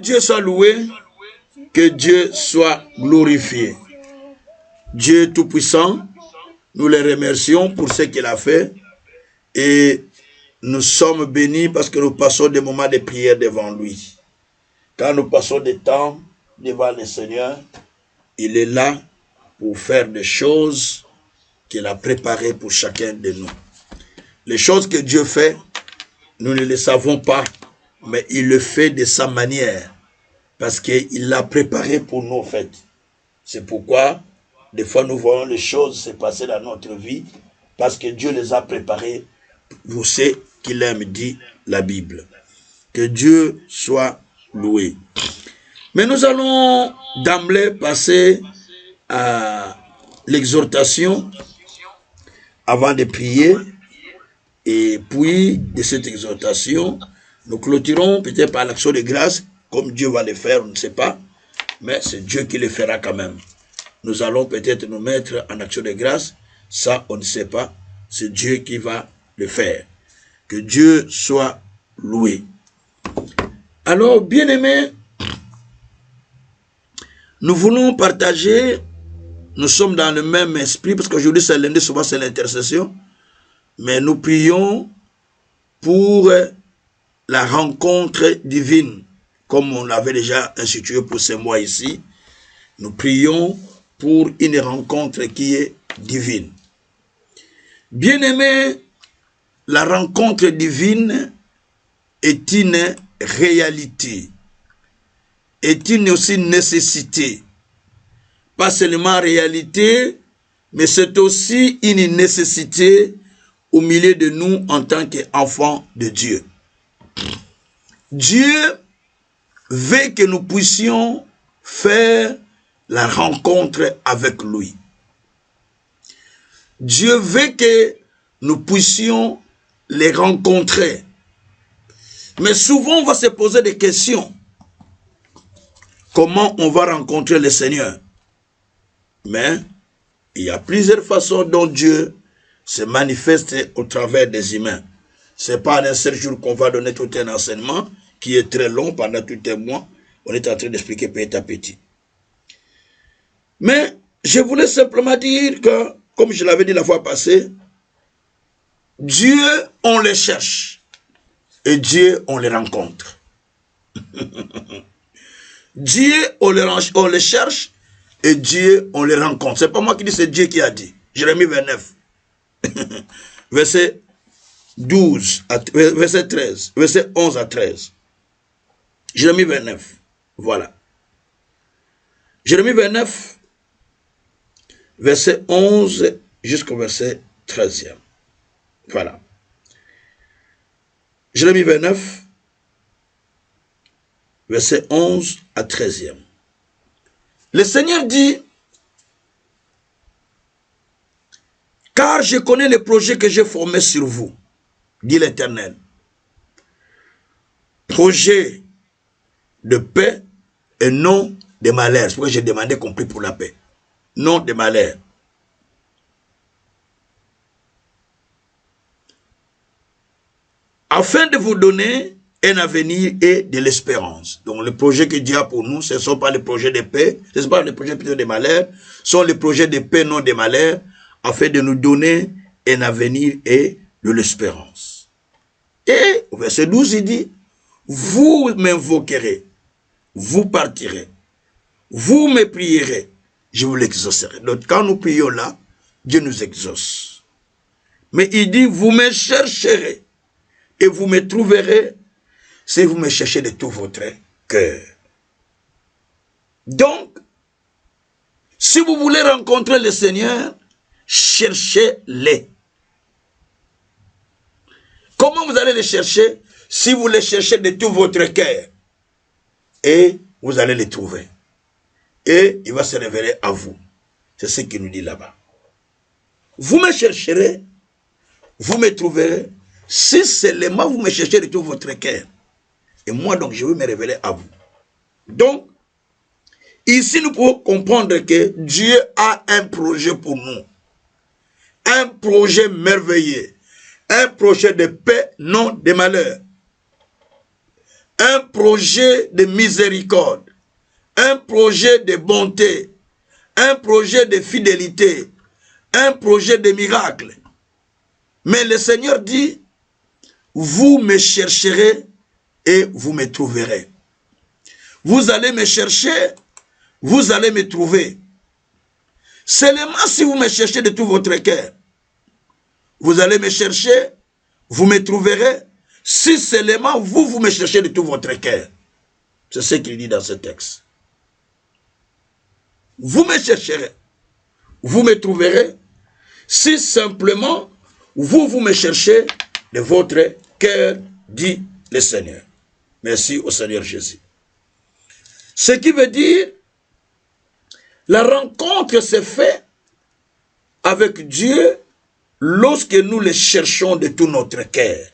Dieu soit loué, que Dieu soit glorifié. Dieu Tout-Puissant, nous les remercions pour ce qu'il a fait et nous sommes bénis parce que nous passons des moments de prière devant lui. Quand nous passons des temps devant le Seigneur, il est là pour faire des choses qu'il a préparées pour chacun de nous. Les choses que Dieu fait, nous ne les savons pas, mais il le fait de sa manière, parce qu'il l'a préparé pour nous, en fait. C'est pourquoi, des fois, nous voyons les choses se passer dans notre vie, parce que Dieu les a préparées pour ce qu'il aime, dit la Bible. Que Dieu soit loué. Mais nous allons d'emblée passer à l'exhortation avant de prier. Et puis, de cette exhortation, nous clôturons peut-être par l'action de grâce, comme Dieu va le faire, on ne sait pas, mais c'est Dieu qui le fera quand même. Nous allons peut-être nous mettre en action de grâce, ça on ne sait pas, c'est Dieu qui va le faire. Que Dieu soit loué. Alors, bien-aimés, nous voulons partager, nous sommes dans le même esprit, parce qu'aujourd'hui c'est lundi, souvent c'est l'intercession, mais nous prions pour la rencontre divine, comme on l'avait déjà institué pour ce mois ici. Nous prions pour une rencontre qui est divine. Bien-aimés, la rencontre divine est une réalité, est une aussi nécessité. Pas seulement réalité, mais c'est aussi une nécessité au milieu de nous en tant qu'enfants de Dieu. Dieu veut que nous puissions faire la rencontre avec lui. Dieu veut que nous puissions les rencontrer. Mais souvent, on va se poser des questions. Comment on va rencontrer le Seigneur? Mais il y a plusieurs façons dont Dieu se manifeste au travers des humains. Ce n'est pas en un seul jour qu'on va donner tout un enseignement qui est très long pendant tout un mois. On est en train d'expliquer petit à petit. Mais je voulais simplement dire que, comme je l'avais dit la fois passée, Dieu, on le cherche. Et Dieu, on le rencontre. Dieu, on le cherche. Et Dieu, on le rencontre. Ce n'est pas moi qui dis, c'est Dieu qui a dit. Jérémie 29. Verset 12, verset 13, verset 11 à 13. Jérémie 29, voilà. Jérémie 29, verset 11 jusqu'au verset 13e. Voilà. Jérémie 29, verset 11 à 13e. Le Seigneur dit, car je connais les projets que j'ai formés sur vous, dit l'Éternel. Projet de paix et non de malheur. C'est pourquoi j'ai demandé qu'on prie pour la paix. Non de malheur. Afin de vous donner un avenir et de l'espérance. Donc le projet que Dieu a pour nous, ce ne sont pas les projets de paix, ce ne sont pas les projets plutôt de malheur, ce sont les projets de paix, non de malheur, afin de nous donner un avenir et de l'espérance. Et au verset 12, il dit, vous m'invoquerez, vous partirez, vous me prierez, je vous l'exaucerai. Donc quand nous prions là, Dieu nous exauce. Mais il dit, vous me chercherez et vous me trouverez si vous me cherchez de tout votre cœur. Donc, si vous voulez rencontrer le Seigneur, cherchez-les. Comment vous allez les chercher? Si vous les cherchez de tout votre cœur. Et vous allez les trouver. Et il va se révéler à vous. C'est ce qu'il nous dit là-bas. Vous me chercherez, vous me trouverez, si seulement vous me cherchez de tout votre cœur. Et moi donc je vais me révéler à vous. Donc, ici nous pouvons comprendre que Dieu a un projet pour nous. Un projet merveilleux. Un projet de paix, non de malheur. un projet de miséricorde, un projet de bonté, un projet de fidélité, un projet de miracle. Mais le Seigneur dit, vous me chercherez et vous me trouverez. Vous allez me chercher, vous allez me trouver. Seulement si vous me cherchez de tout votre cœur. Vous allez me chercher, vous me trouverez, si seulement vous me cherchez de tout votre cœur. C'est ce qu'il dit dans ce texte. Vous me chercherez, vous me trouverez, si simplement vous me cherchez de votre cœur, dit le Seigneur. Merci au Seigneur Jésus. Ce qui veut dire, la rencontre se fait avec Dieu lorsque nous le cherchons de tout notre cœur.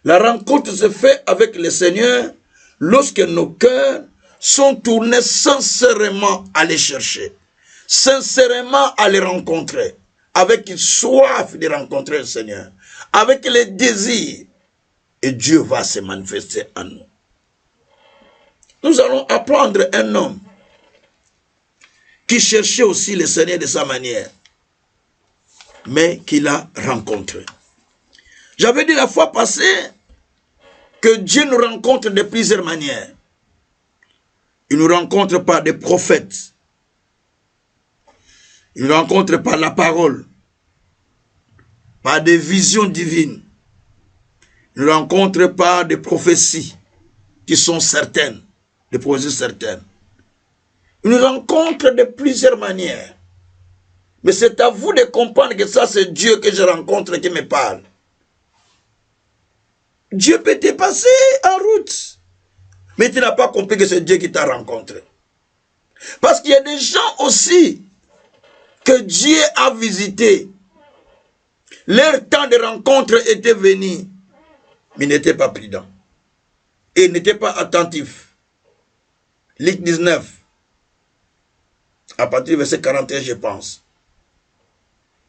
La rencontre se fait avec le Seigneur lorsque nos cœurs sont tournés sincèrement à les chercher, sincèrement à les rencontrer, avec une soif de rencontrer le Seigneur, avec les désirs, et Dieu va se manifester en nous. Nous allons apprendre un homme qui cherchait aussi le Seigneur de sa manière, mais qu'il a rencontré. J'avais dit la fois passée que Dieu nous rencontre de plusieurs manières. Il nous rencontre par des prophètes. Il nous rencontre par la parole, par des visions divines. Il nous rencontre par des prophéties qui sont certaines, des prophéties certaines. Il nous rencontre de plusieurs manières. Mais c'est à vous de comprendre que ça, c'est Dieu que je rencontre qui me parle. Dieu peut te passer en route. Mais tu n'as pas compris que c'est Dieu qui t'a rencontré. Parce qu'il y a des gens aussi que Dieu a visités. Leur temps de rencontre était venu. Mais ils n'étaient pas prudents. Et ils n'étaient pas attentifs. Luc 19. À partir du verset 41, je pense.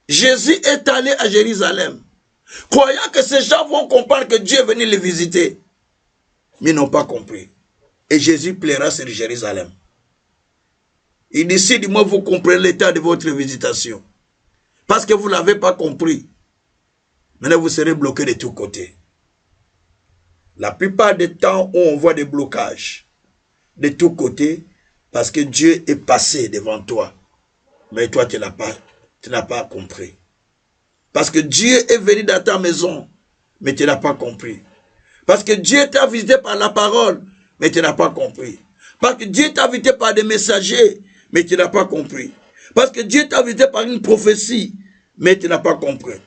Jésus est allé à Jérusalem, croyant que ces gens vont comprendre que Dieu est venu les visiter. Mais ils n'ont pas compris. Et Jésus plaira sur Jérusalem. Il dit, si du moins vous comprenez l'état de votre visitation, parce que vous ne l'avez pas compris, maintenant vous serez bloqué de tous côtés. La plupart des temps où on voit des blocages de tous côtés, parce que Dieu est passé devant toi, mais toi tu n'as pas compris. Parce que Dieu est venu dans ta maison, mais tu n'as pas compris. Parce que Dieu t'a visité par la parole, mais tu n'as pas compris. Parce que Dieu t'a visité par des messagers, mais tu n'as pas compris. Parce que Dieu t'a visité par une prophétie, mais tu n'as pas compris.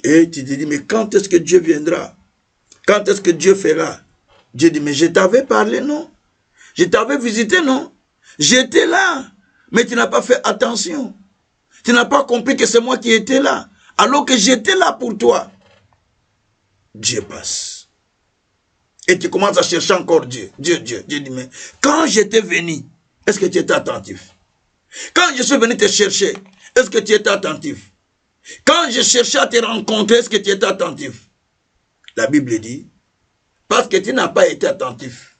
Et tu te dis, mais quand est-ce que Dieu viendra? Quand est-ce que Dieu fera? Dieu dit, mais je t'avais parlé, non? Je t'avais visité, non? J'étais là, mais tu n'as pas fait attention. Tu n'as pas compris que c'est moi qui étais là, alors que j'étais là pour toi. Dieu passe. Et tu commences à chercher encore Dieu. Dieu dit, mais quand j'étais venu, est-ce que tu étais attentif? Quand je suis venu te chercher, est-ce que tu étais attentif? Quand je cherchais à te rencontrer, est-ce que tu étais attentif? La Bible dit, parce que tu n'as pas été attentif,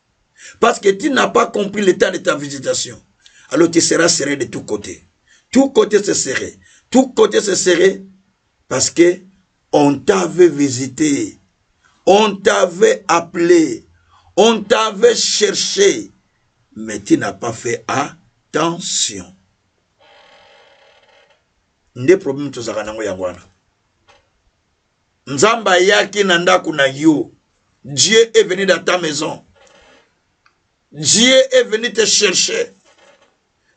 parce que tu n'as pas compris l'état de ta visitation, alors tu seras serré de tous côtés. Tout côté se serré. Tout côté se serré parce que on t'avait visité, on t'avait appelé, on t'avait cherché, mais tu n'as pas fait attention. Nde problème to zakanango yangwana. Nzamba yaki nanda kuna yo. Dieu est venu dans ta maison. Dieu est venu te chercher.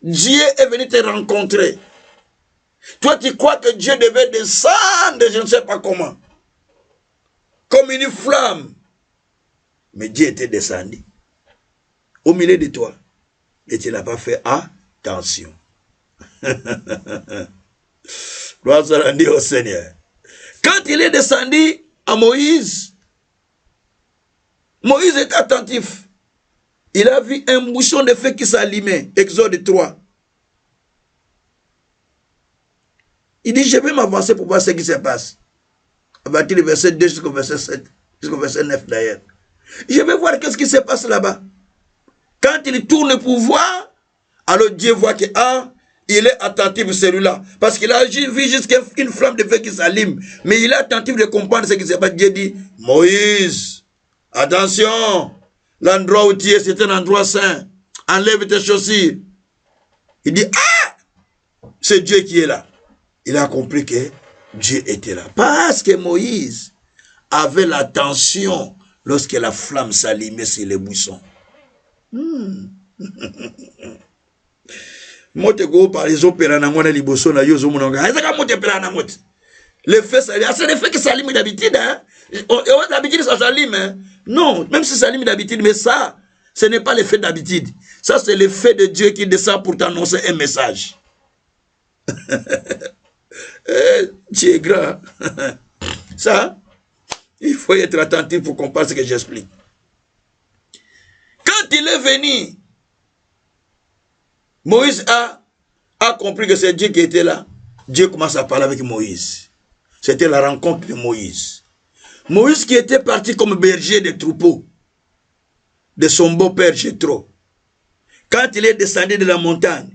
Dieu est venu te rencontrer. Toi, tu crois que Dieu devait descendre, je ne sais pas comment, comme une flamme. Mais Dieu était descendu au milieu de toi. Et tu n'as pas fait attention. Gloire soit rendue au Seigneur. Quand il est descendu à Moïse, Moïse est attentif. Il a vu un bouchon de feu qui s'allumait. Exode 3. Il dit, je vais m'avancer pour voir ce qui se passe. À partir du verset 2 jusqu'au verset 7, jusqu'au verset 9 d'ailleurs. Je vais voir qu'est-ce qui se passe là-bas. Quand il tourne pour voir, alors Dieu voit que, il est attentif celui-là. Parce qu'il a vu jusqu'à une flamme de feu qui s'allume. Mais il est attentif de comprendre ce qui se passe. Dieu dit, Moïse, attention, l'endroit où tu es, c'est un endroit saint. Enlève tes chaussures. Il dit, c'est Dieu qui est là. Il a compris que Dieu était là. Parce que Moïse avait l'attention lorsque la flamme s'allumait sur les buissons. Motego par les opéras na mona liboso na yozo mononga. Ezaka mote pela na mote. Le feu s'allume. C'est le feu qui s'allume d'habitude. Hein? D'habitude ça s'allume. Hein? Non, même si ça s'allume d'habitude, mais ça, ce n'est pas le feu d'habitude. Ça, c'est le feu de Dieu qui descend pour t'annoncer un message. Dieu est grand. Ça, il faut être attentif pour comprendre ce que j'explique. Quand il est venu, Moïse a compris que c'est Dieu qui était là. Dieu commence à parler avec Moïse. C'était la rencontre de Moïse. Moïse qui était parti comme berger de troupeaux de son beau-père Jéthro. Quand il est descendu de la montagne,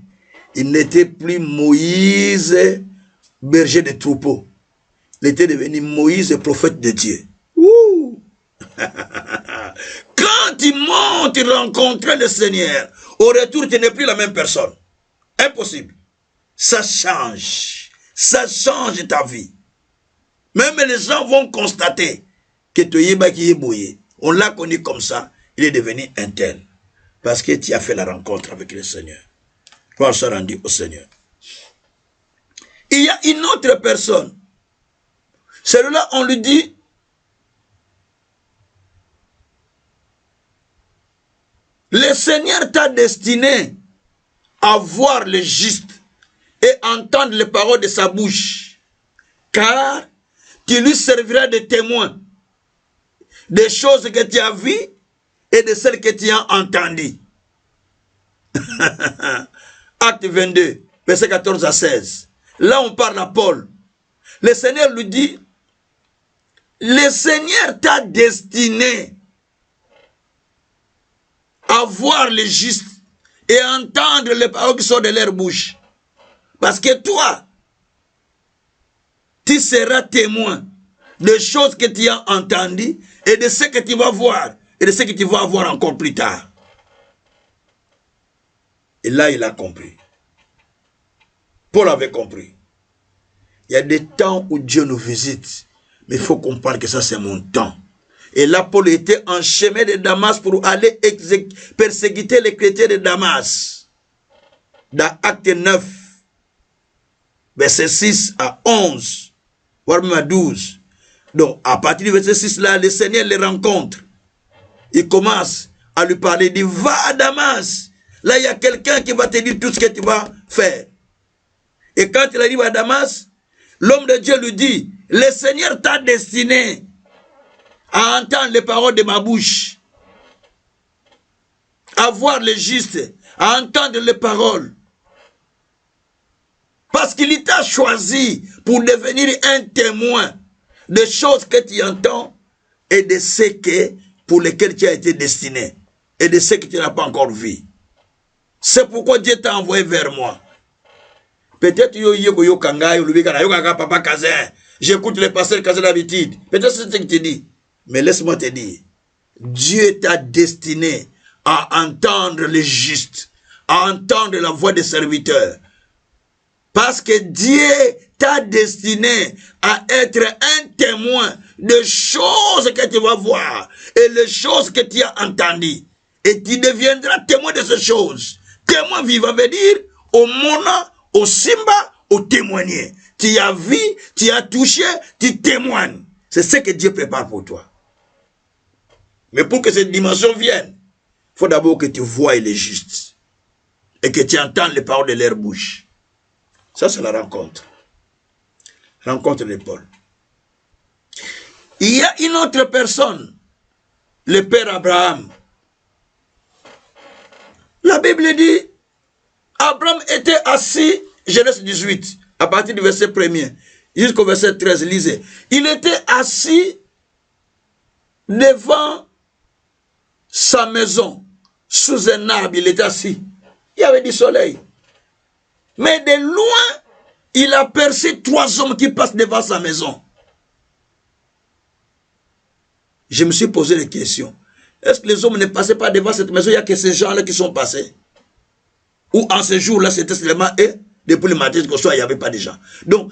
il n'était plus Moïse, berger de troupeaux. Il était devenu Moïse, prophète de Dieu. Ouh. Quand il monte rencontrer le Seigneur, au retour, tu n'es plus la même personne. Impossible. Ça change. Ça change ta vie. Même les gens vont constater que tu es bouillé. On l'a connu comme ça. Il est devenu un tel. Parce que tu as fait la rencontre avec le Seigneur. Gloire soit rendue au Seigneur. Il y a une autre personne. Celui-là, on lui dit, le Seigneur t'a destiné à voir le juste et entendre les paroles de sa bouche. Car tu lui serviras de témoin des choses que tu as vues et de celles que tu as entendues. Acte 22, verset 14 à 16. Là, on parle à Paul. Le Seigneur lui dit, le Seigneur t'a destiné à voir les justes et à entendre les paroles qui sortent de leur bouche. Parce que toi, tu seras témoin des choses que tu as entendues et de ce que tu vas voir et de ce que tu vas voir encore plus tard. Et là, il a compris. Paul avait compris. Il y a des temps où Dieu nous visite, mais il faut comprendre que ça, c'est mon temps. Et là, Paul était en chemin de Damas pour aller persécuter les chrétiens de Damas. Dans Acte 9, verset 6 à 11, voire même à 12. Donc, à partir du verset 6, là, le Seigneur les rencontre. Il commence à lui parler, il dit, va à Damas. Là, il y a quelqu'un qui va te dire tout ce que tu vas faire. Et quand il arrive à Damas, l'homme de Dieu lui dit, le Seigneur t'a destiné à entendre les paroles de ma bouche, à voir le juste, à entendre les paroles. Parce qu'il t'a choisi pour devenir un témoin des choses que tu entends et de ce pour lesquels tu as été destiné et de ce que tu n'as pas encore vu. C'est pourquoi Dieu t'a envoyé vers moi. Peut-être papa Kazin, j'écoute les pasteurs Kazin d'habitude. Peut-être c'est ce que tu dis. Mais laisse-moi te dire, Dieu t'a destiné à entendre les justes, à entendre la voix des serviteurs. Parce que Dieu t'a destiné à être un témoin des choses que tu vas voir et les choses que tu as entendues. Et tu deviendras témoin de ces choses. Témoin vivant veut dire au mona, au simba, au témoigner. Tu as vu, tu as touché, tu témoignes. C'est ce que Dieu prépare pour toi. Mais pour que cette dimension vienne, il faut d'abord que tu voies les justes et que tu entends les paroles de leur bouche. Ça, c'est la rencontre. Rencontre de Paul. Il y a une autre personne, le père Abraham. La Bible dit, Abraham était assis, Genèse 18, à partir du verset 1er, jusqu'au verset 13, lisez. Il était assis devant sa maison, sous un arbre, il était assis. Il y avait du soleil. Mais de loin, il aperçut 3 hommes qui passent devant sa maison. Je me suis posé des questions. Est-ce que les hommes ne passaient pas devant cette maison? Il n'y a que ces gens-là qui sont passés. Ou en ce jour-là, c'était seulement eux. Depuis le matin jusqu'au soir, il n'y avait pas de gens. Donc,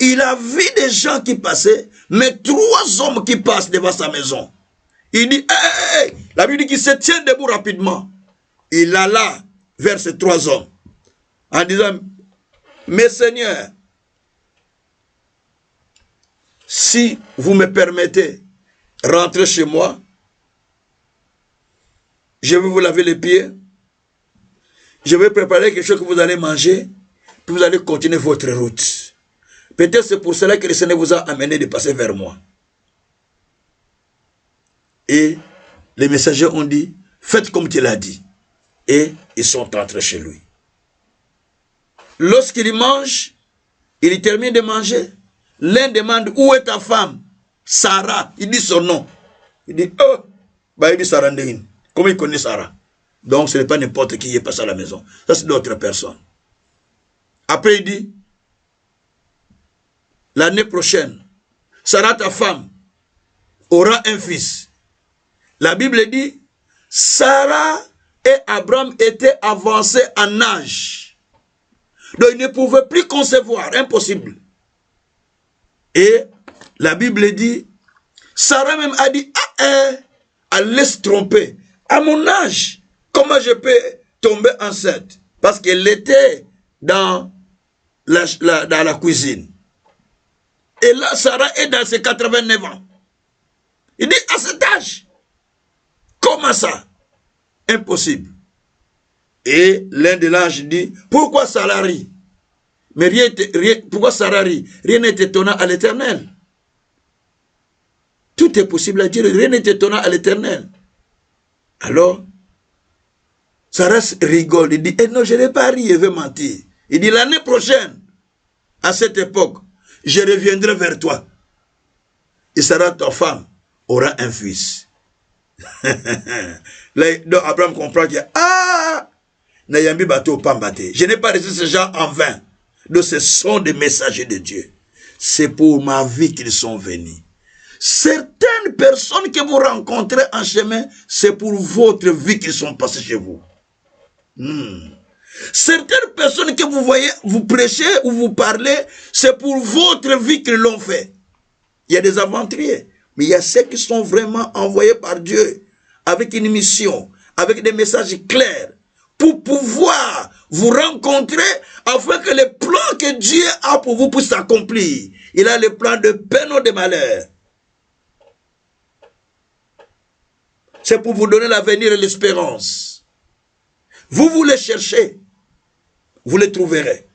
il a vu des gens qui passaient, mais 3 hommes qui passent devant sa maison. Il dit, hey. La Bible dit qu'il se tient debout rapidement. Il alla vers ces 3 hommes en disant, mes seigneurs, si vous me permettez, rentrez chez moi, je vais vous laver les pieds, je vais préparer quelque chose que vous allez manger, puis vous allez continuer votre route. Peut-être c'est pour cela que le Seigneur vous a amené de passer vers moi. Et les messagers ont dit, faites comme tu l'as dit. Et ils sont entrés chez lui. Lorsqu'il mange, il termine de manger. L'un demande, où est ta femme? Sarah. Il dit son nom. Il dit, oh, bah il dit Sarah Ndein. Comment il connaît Sarah? Donc ce n'est pas n'importe qui est passé à la maison. Ça c'est d'autres personnes. Après il dit, l'année prochaine, Sarah ta femme aura un fils. La Bible dit, Sarah et Abraham étaient avancés en âge. Donc ils ne pouvaient plus concevoir, impossible. Et la Bible dit, Sarah même a dit, elle laisse tromper. À mon âge, comment je peux tomber enceinte? Parce qu'elle était dans la cuisine. Et là, Sarah est dans ses 89 ans. Il dit, à cet âge, comment ça? Impossible. Et l'un de l'ange dit, pourquoi Sarah rit? Mais pourquoi Sarah rit? Rien n'est étonnant à l'Éternel. Tout est possible à Dieu, rien n'est étonnant à l'Éternel. Alors, Sarah rigole, il dit, non, je n'ai pas ri, je vais mentir. Il dit, l'année prochaine, à cette époque, je reviendrai vers toi. Et Sarah, ta femme, aura un fils. Là, donc Abraham comprend que, je n'ai pas reçu ces gens en vain. Donc ce sont des messagers de Dieu. C'est pour ma vie qu'ils sont venus. Certaines personnes que vous rencontrez en chemin, c'est pour votre vie qu'ils sont passés chez vous. Certaines personnes que vous voyez, vous prêchez ou vous parlez, c'est pour votre vie qu'ils l'ont fait. Il y a des aventuriers, mais il y a ceux qui sont vraiment envoyés par Dieu avec une mission, avec des messages clairs, pour pouvoir vous rencontrer afin que les plans que Dieu a pour vous puissent s'accomplir. Il a le plan de peine ou de malheur. C'est pour vous donner l'avenir et l'espérance. Vous les cherchez, vous les trouverez.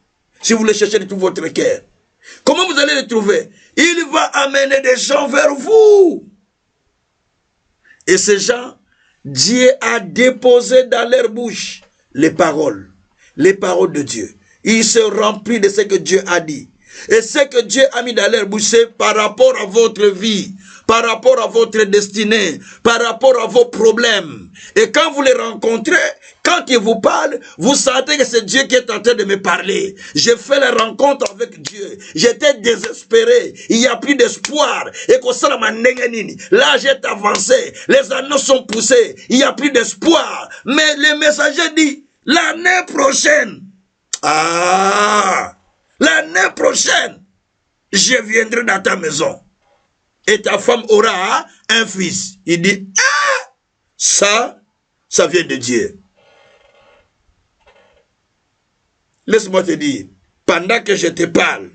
Si vous les cherchez de tout votre cœur. Comment vous allez les trouver? Il va amener des gens vers vous. Et ces gens, Dieu a déposé dans leur bouche les paroles de Dieu. Ils se remplissent de ce que Dieu a dit. Et ce que Dieu a mis dans leur bouche, c'est par rapport à votre vie, par rapport à votre destinée, par rapport à vos problèmes. Et quand vous les rencontrez, quand ils vous parlent, vous sentez que c'est Dieu qui est en train de me parler. J'ai fait la rencontre avec Dieu. J'étais désespéré. Il n'y a plus d'espoir. Et l'âge est avancé. Les anneaux sont poussés. Il n'y a plus d'espoir. Mais le messager dit, l'année prochaine, l'année prochaine, je viendrai dans ta maison. Et ta femme aura un fils. Il dit, ça vient de Dieu. Laisse-moi te dire, pendant que je te parle,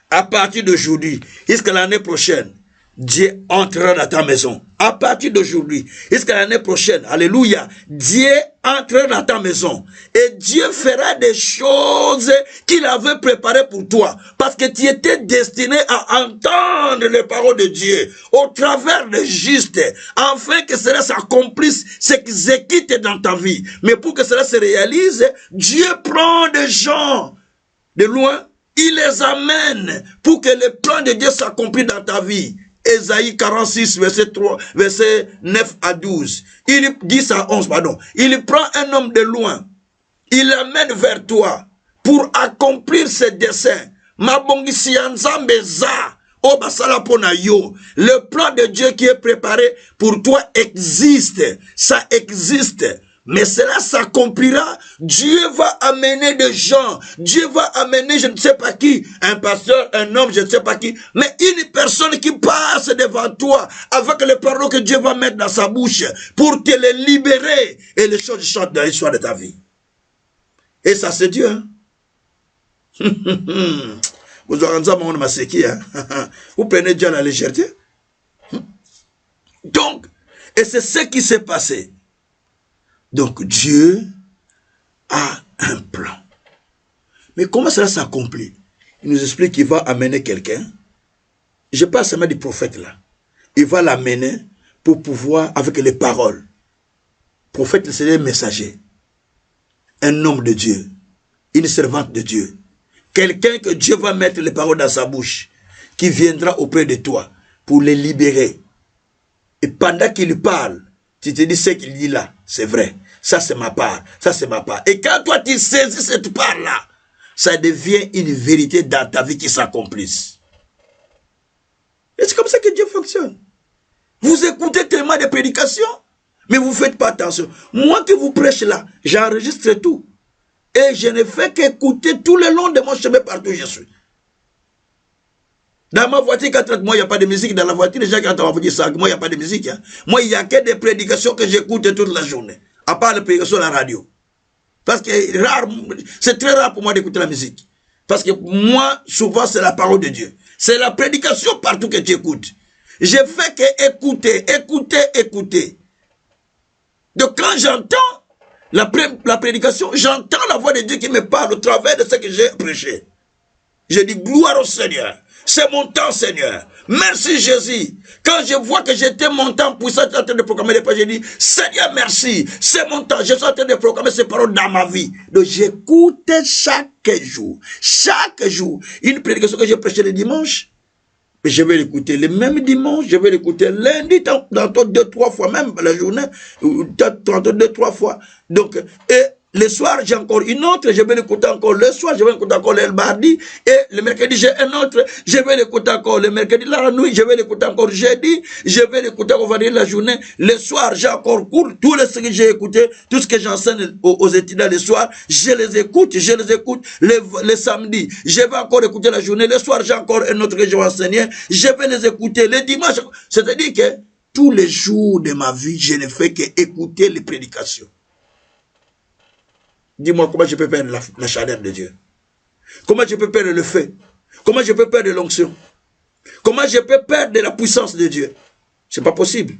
à partir d'aujourd'hui, jusqu'à l'année prochaine, Dieu entrera dans ta maison. À partir d'aujourd'hui, jusqu'à l'année prochaine, alléluia, Dieu entrera dans ta maison. Et Dieu fera des choses qu'il avait préparées pour toi. Parce que tu étais destiné à entendre les paroles de Dieu au travers des justes, afin que cela s'accomplisse, ce qu'ils équite dans ta vie. Mais pour que cela se réalise, Dieu prend des gens de loin, il les amène pour que le plan de Dieu s'accomplisse dans ta vie. Ésaïe 46, verset 9 à 12. Il 10 à 11, pardon. Il prend un homme de loin. Il l'amène vers toi pour accomplir ses desseins. Le plan de Dieu qui est préparé pour toi existe. Ça existe. Mais cela s'accomplira. Dieu va amener des gens. Dieu va amener je ne sais pas qui. Un pasteur, un homme, je ne sais pas qui. Mais une personne qui passe devant toi avec les paroles que Dieu va mettre dans sa bouche pour te les libérer. Et les choses chantent dans l'histoire de ta vie. Et ça c'est Dieu. Hein? Vous prenez Dieu à la légèreté. Donc, et c'est ce qui s'est passé. Donc Dieu a un plan. Mais comment cela s'accomplit? Il nous explique qu'il va amener quelqu'un. Je parle seulement du prophète là. Il va l'amener pour pouvoir, avec les paroles. Prophète, c'est un messager. Un homme de Dieu. Une servante de Dieu. Quelqu'un que Dieu va mettre les paroles dans sa bouche. Qui viendra auprès de toi pour les libérer. Et pendant qu'il parle, tu te dis ce qu'il dit là, c'est vrai. Ça c'est ma part, ça c'est ma part. Et quand toi tu saisis cette part-là, ça devient une vérité dans ta vie qui s'accomplisse. Et c'est comme ça que Dieu fonctionne. Vous écoutez tellement de prédications, mais vous ne faites pas attention. Moi qui vous prêche là, j'enregistre tout. Et je ne fais qu'écouter tout le long de mon chemin partout où je suis. Dans ma voiture, quand moi, il n'y a pas de musique. Dans la voiture, les gens qui entendent dire ça, moi, il n'y a pas de musique. Hein. Moi, il n'y a que des prédications que j'écoute toute la journée. À part les prédications à la radio. Parce que c'est très rare pour moi d'écouter la musique. Parce que moi, souvent, c'est la parole de Dieu. C'est la prédication partout que tu écoutes. Je fais que écouter. Donc quand j'entends la prédication, j'entends la voix de Dieu qui me parle au travers de ce que j'ai prêché. Je dis gloire au Seigneur. C'est mon temps, Seigneur. Merci, Jésus. Quand je vois que j'étais mon temps puissant, en train de proclamer les paroles, je dis, Seigneur, merci. C'est mon temps. Je suis en train de proclamer ces paroles dans ma vie. Donc, j'écoute chaque jour. Chaque jour. Une prédication que j'ai prêchée le dimanche, mais je vais l'écouter le même dimanche, je vais l'écouter lundi, tantôt 2-3 fois, même la journée, tantôt 2-3 fois. Donc, et le soir, j'ai encore une autre, je vais l'écouter encore le soir, je vais l'écouter encore le mardi, et le mercredi, j'ai un autre, je vais l'écouter encore le mercredi, la nuit, je vais l'écouter encore jeudi, je vais l'écouter encore vendredi la journée, le soir, j'ai encore cours, tout ce que j'ai écouté, tout ce que j'enseigne aux étudiants le soir, je les écoute les samedis, je vais encore écouter la journée, le soir, j'ai encore un autre que je vais enseigner, je vais les écouter, le dimanche, c'est-à-dire que tous les jours de ma vie, je ne fais qu'écouter les prédications. Dis-moi comment je peux perdre la chaleur de Dieu. Comment je peux perdre le feu. Comment je peux perdre l'onction. Comment je peux perdre la puissance de Dieu. C'est pas possible.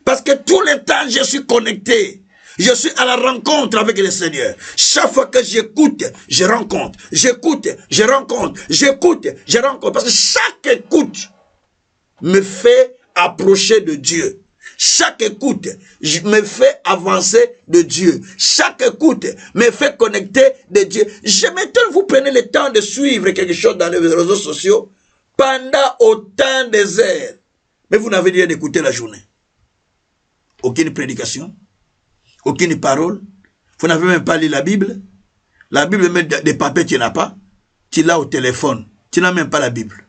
Parce que tout le temps je suis connecté. Je suis à la rencontre avec le Seigneur. Chaque fois que j'écoute, je rencontre. J'écoute, je rencontre. J'écoute, je rencontre. Parce que chaque écoute me fait approcher de Dieu. Chaque écoute me fait avancer de Dieu. Chaque écoute me fait connecter de Dieu. Je m'étonne, vous prenez le temps de suivre quelque chose dans les réseaux sociaux pendant autant des heures. Mais vous n'avez rien écouté la journée. Aucune prédication. Aucune parole. Vous n'avez même pas lu la Bible. La Bible, même des papiers, tu n'as pas. Tu l'as au téléphone. Tu n'as même pas la Bible.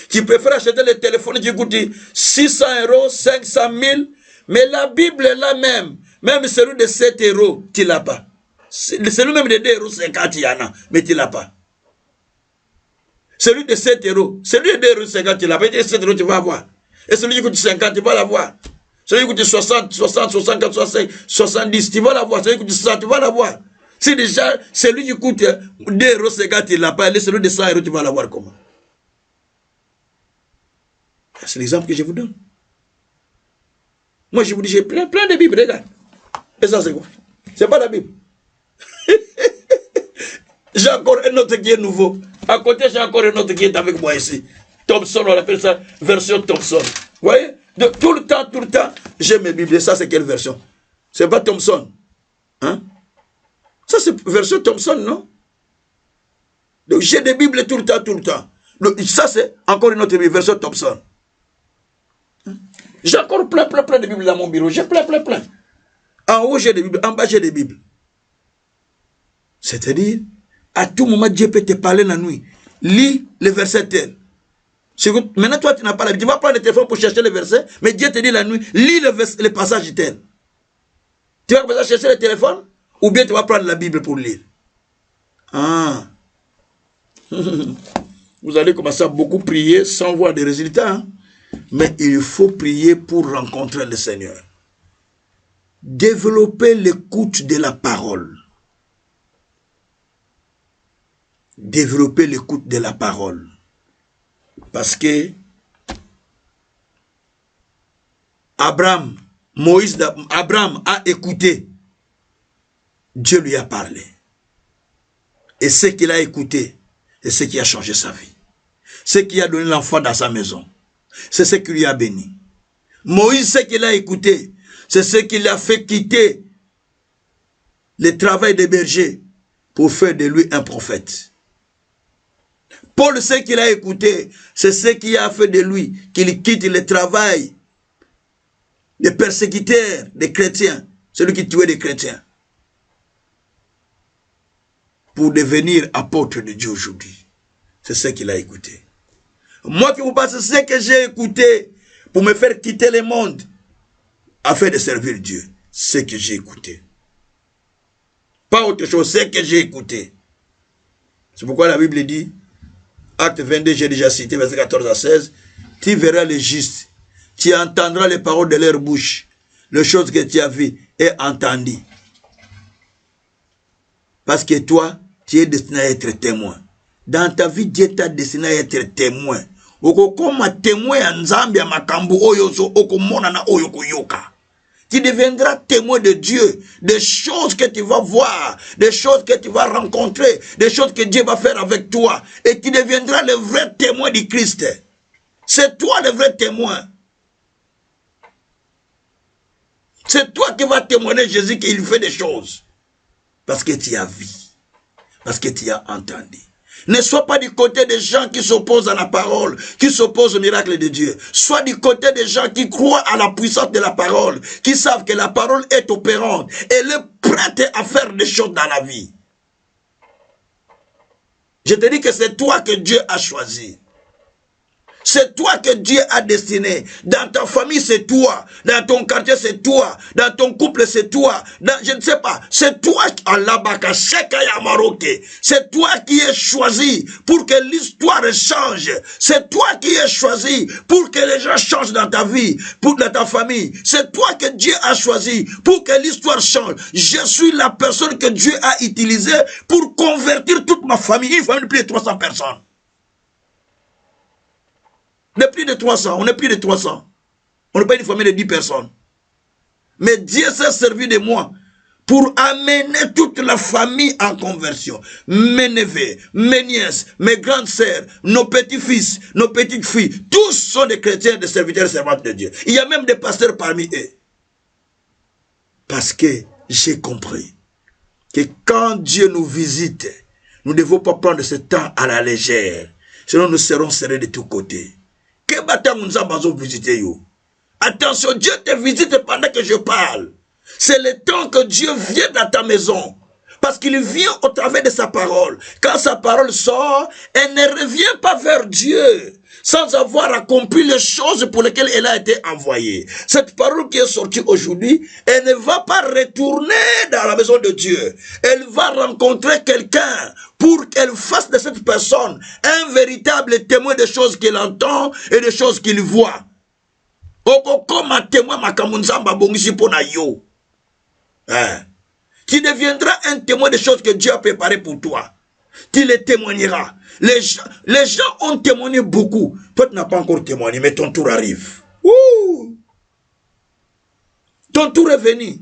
Tu préfères acheter le téléphone qui coûte 600 €, 500 000, mais la Bible est là même celui de 7 €, tu ne l'as pas. Celui même de 2,50 €, il y en a, mais tu ne l'as pas. Celui de 7 €, celui de 2,50 €, tu ne l'as pas. Et 7 €, tu vas avoir. Et celui qui coûte 50, tu vas l'avoir. Celui qui coûte 60, 64, 65, 70, tu vas l'avoir. Celui qui coûte 100, tu vas l'avoir. Si déjà, celui qui coûte 2,50 €, tu ne l'as pas, et celui de 100 €, tu vas l'avoir comment? C'est l'exemple que je vous donne. Moi, je vous dis, j'ai plein de Bibles, regarde. Et ça, c'est quoi? C'est pas la Bible. J'ai encore un autre qui est nouveau. À côté, j'ai encore un autre qui est avec moi ici. Thompson, on appelle ça version Thompson. Vous voyez? De tout le temps, j'ai mes Bibles. Et ça, c'est quelle version? C'est pas Thompson. Hein? Ça, c'est version Thompson, non? Donc, j'ai des Bibles tout le temps. Ça, c'est encore une autre version Thompson. J'ai encore plein de Bibles dans mon bureau. J'ai plein. En haut, j'ai des Bibles. En bas, j'ai des Bibles. C'est-à-dire, à tout moment, Dieu peut te parler la nuit. Lis le verset tel. Maintenant, toi, tu n'as pas l'habitude. Tu vas prendre le téléphone pour chercher le verset, mais Dieu te dit la nuit, lis le passage tel. Tu vas chercher le téléphone, ou bien tu vas prendre la Bible pour lire. Ah. Vous allez commencer à beaucoup prier sans voir des résultats. Hein? Mais il faut prier pour rencontrer le Seigneur. Développer l'écoute de la parole. Développer l'écoute de la parole. Parce que Abraham a écouté. Dieu lui a parlé. Et ce qu'il a écouté, c'est ce qui a changé sa vie. Ce qui a donné l'enfant dans sa maison. C'est ce qui lui a béni. Moïse, ce qu'il a écouté, c'est ce qui l'a fait quitter le travail des bergers pour faire de lui un prophète. Paul, ce qu'il a écouté, c'est ce qui a fait de lui qu'il quitte le travail des persécuteurs des chrétiens, celui qui tuait des chrétiens, pour devenir apôtre de Dieu aujourd'hui. C'est ce qu'il a écouté. Moi qui vous passe ce que j'ai écouté pour me faire quitter le monde afin de servir Dieu. Ce que j'ai écouté. Pas autre chose, ce que j'ai écouté. C'est pourquoi la Bible dit, Acte 22, j'ai déjà cité, verset 14 à 16, tu verras les justes, tu entendras les paroles de leur bouche, les choses que tu as vues et entendues. Parce que toi, tu es destiné à être témoin. Dans ta vie, Dieu t'a destiné à être témoin. Tu deviendras témoin de Dieu, des choses que tu vas voir, des choses que tu vas rencontrer, des choses que Dieu va faire avec toi. Et tu deviendras le vrai témoin du Christ. C'est toi le vrai témoin. C'est toi qui vas témoigner Jésus qu'il fait des choses. Parce que tu as vu. Parce que tu as entendu. Ne sois pas du côté des gens qui s'opposent à la parole, qui s'opposent au miracle de Dieu. Sois du côté des gens qui croient à la puissance de la parole, qui savent que la parole est opérante. Elle est prête à faire des choses dans la vie. Je te dis que c'est toi que Dieu a choisi. C'est toi que Dieu a destiné. Dans ta famille, c'est toi. Dans ton quartier, c'est toi. Dans ton couple, c'est toi. Je ne sais pas. C'est toi, c'est toi qui es choisi pour que l'histoire change. C'est toi qui es choisi pour que les gens changent dans ta vie, dans ta famille. C'est toi que Dieu a choisi pour que l'histoire change. Je suis la personne que Dieu a utilisée pour convertir toute ma famille. Une famille de plus de 300 personnes. On est plus de 300, on est plus de 300. On n'est pas une famille de 10 personnes. Mais Dieu s'est servi de moi pour amener toute la famille en conversion. Mes neveux, mes nièces, mes grandes sœurs, nos petits-fils, nos petites-filles, tous sont des chrétiens, des serviteurs et servantes de Dieu. Il y a même des pasteurs parmi eux. Parce que j'ai compris que quand Dieu nous visite, nous ne devons pas prendre ce temps à la légère. Sinon nous serons serrés de tous côtés. Attention, Dieu te visite pendant que je parle. C'est le temps que Dieu vient dans ta maison. Parce qu'il vient au travers de sa parole. Quand sa parole sort, elle ne revient pas vers Dieu sans avoir accompli les choses pour lesquelles elle a été envoyée. Cette parole qui est sortie aujourd'hui, elle ne va pas retourner dans la maison de Dieu. Elle va rencontrer quelqu'un pour qu'elle fasse de cette personne un véritable témoin des choses qu'il entend et des choses qu'il voit. Comme un témoin, qui deviendra un témoin des choses que Dieu a préparées pour toi. Tu les témoigneras. Les gens ont témoigné beaucoup. Toi, tu n'as pas encore témoigné, mais ton tour arrive. Ouh! Ton tour est venu.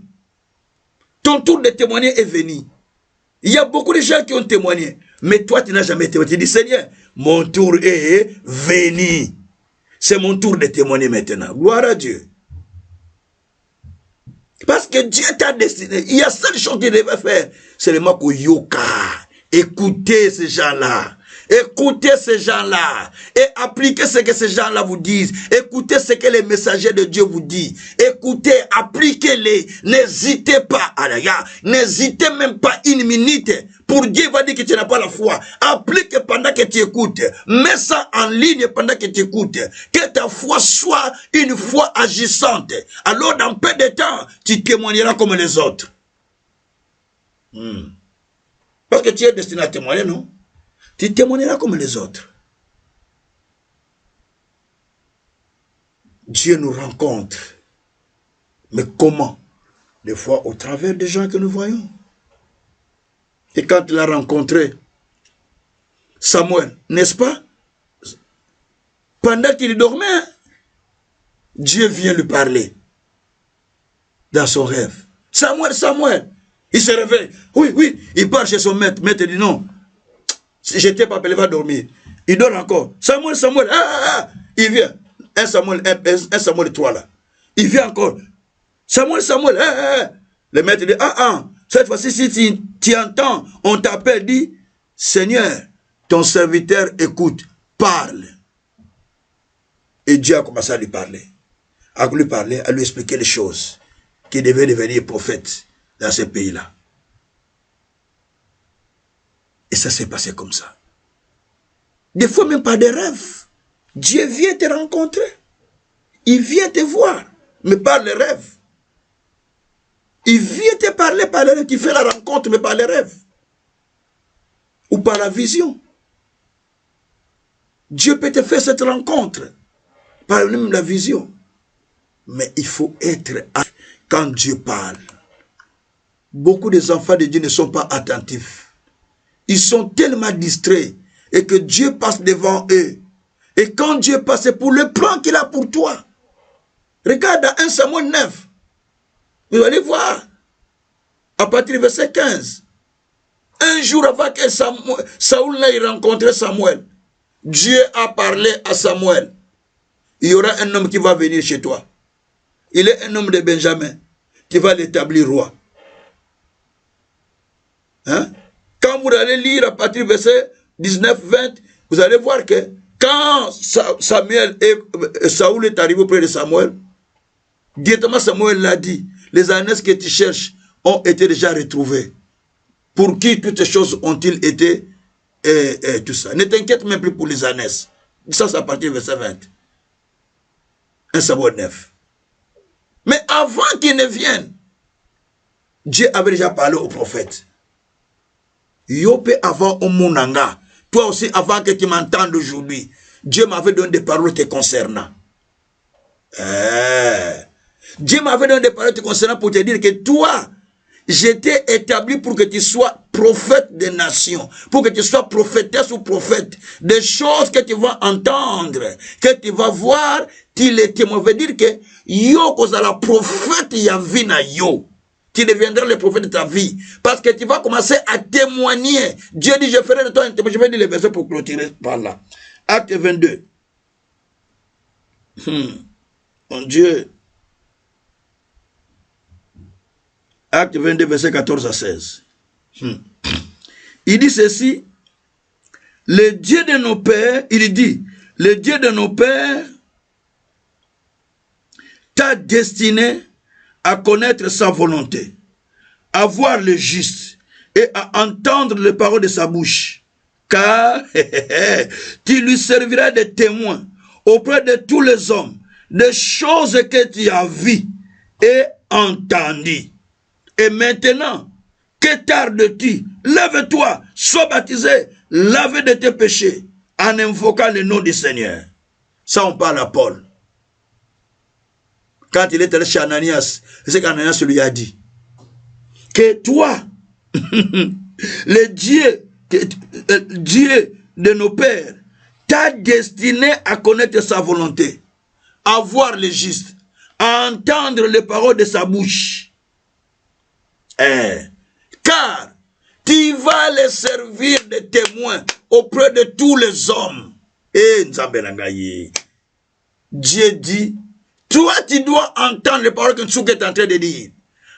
Ton tour de témoigner est venu. Il y a beaucoup de gens qui ont témoigné, mais toi, tu n'as jamais témoigné. Tu dis, Seigneur, mon tour est venu. C'est mon tour de témoigner maintenant. Gloire à Dieu. Parce que Dieu t'a destiné. Il y a seule chose qu'il devait faire. C'est le mot yoka. Écoutez ces gens-là. Écoutez ces gens-là et appliquez ce que ces gens-là vous disent. Écoutez ce que les messagers de Dieu vous disent. Écoutez, appliquez-les. N'hésitez pas à la gars. N'hésitez même pas une minute. Pour Dieu va dire que tu n'as pas la foi. Applique pendant que tu écoutes. Mets ça en ligne pendant que tu écoutes. Que ta foi soit une foi agissante. Alors dans peu de temps, tu témoigneras comme les autres. Parce que tu es destiné à témoigner, non? Tu témoigneras comme les autres. Dieu nous rencontre. Mais comment? Des fois au travers des gens que nous voyons. Et quand il a rencontré Samuel, n'est-ce pas? Pendant qu'il dormait, Dieu vient lui parler. Dans son rêve. Samuel, Samuel. Il se réveille. Oui, oui. Il part chez son maître. Maître dit non. Je t'ai pas appelé, va dormir. Il dort encore. Samuel, Samuel. Il vient. 1 Samuel 3 là. Il vient encore. Samuel, Samuel. Le maître dit, cette fois-ci, si tu entends, on t'appelle, dit, Seigneur, ton serviteur écoute, parle. Et Dieu a commencé à lui parler. À lui expliquer les choses. Qui devait devenir prophète dans ce pays-là. Et ça s'est passé comme ça. Des fois même pas des rêves. Dieu vient te rencontrer. Il vient te voir. Mais par les rêves. Il vient te parler par les rêves. Tu fais la rencontre mais par les rêves. Ou par la vision. Dieu peut te faire cette rencontre. Par même la vision. Mais il faut être quand Dieu parle. Beaucoup des enfants de Dieu ne sont pas attentifs. Ils sont tellement distraits et que Dieu passe devant eux. Et quand Dieu passe, c'est pour le plan qu'il a pour toi. Regarde dans 1 Samuel 9. Vous allez voir. À partir du verset 15. Un jour avant que Saoul n'ait rencontré Samuel, Dieu a parlé à Samuel. Il y aura un homme qui va venir chez toi. Il est un homme de Benjamin qui va l'établir roi. Hein? Quand vous allez lire à partir du verset 19-20, vous allez voir que quand Saoul est arrivé auprès de Samuel, directement Samuel l'a dit, les ânesses que tu cherches ont été déjà retrouvées. Pour qui toutes ces choses ont-ils été tout ça. Ne t'inquiète même plus pour les ânesses. Ça, c'est à partir du verset 20. 1 Samuel 9. Mais avant qu'il ne vienne, Dieu avait déjà parlé au prophète. Yopé avant au Mounanga. Toi aussi, avant que tu m'entendes aujourd'hui, Dieu m'avait donné des paroles te concernant. Dieu m'avait donné des paroles te concernant pour te dire que toi, j'étais établi pour que tu sois prophète des nations, pour que tu sois prophétesse ou prophète. Des choses que tu vas entendre, que tu vas voir, tu les témoins. Veut dire que yo, cause la prophète yavina yo. Tu deviendras le prophète de ta vie. Parce que tu vas commencer à témoigner. Dieu dit, je ferai de toi un témoin. Je vais dire les versets pour clôturer par là. Acte 22. Mon Dieu. Acte 22, verset 14 à 16. Il dit ceci. Le Dieu de nos pères, il dit, le Dieu de nos pères t'a destiné à connaître sa volonté, à voir le juste et à entendre les paroles de sa bouche. Car tu lui serviras de témoin auprès de tous les hommes des choses que tu as vues et entendues. Et maintenant, que tardes-tu? Lève-toi, sois baptisé, lavé de tes péchés, en invoquant le nom du Seigneur. Ça, on parle à Paul. Quand il est allé chez Ananias, c'est qu'Ananias lui a dit que toi, le Dieu de nos pères, t'a destiné à connaître sa volonté, à voir le juste, à entendre les paroles de sa bouche. Car tu vas les servir de témoins auprès de tous les hommes. Et Dieu dit, toi tu dois entendre les paroles que tu es en train de dire.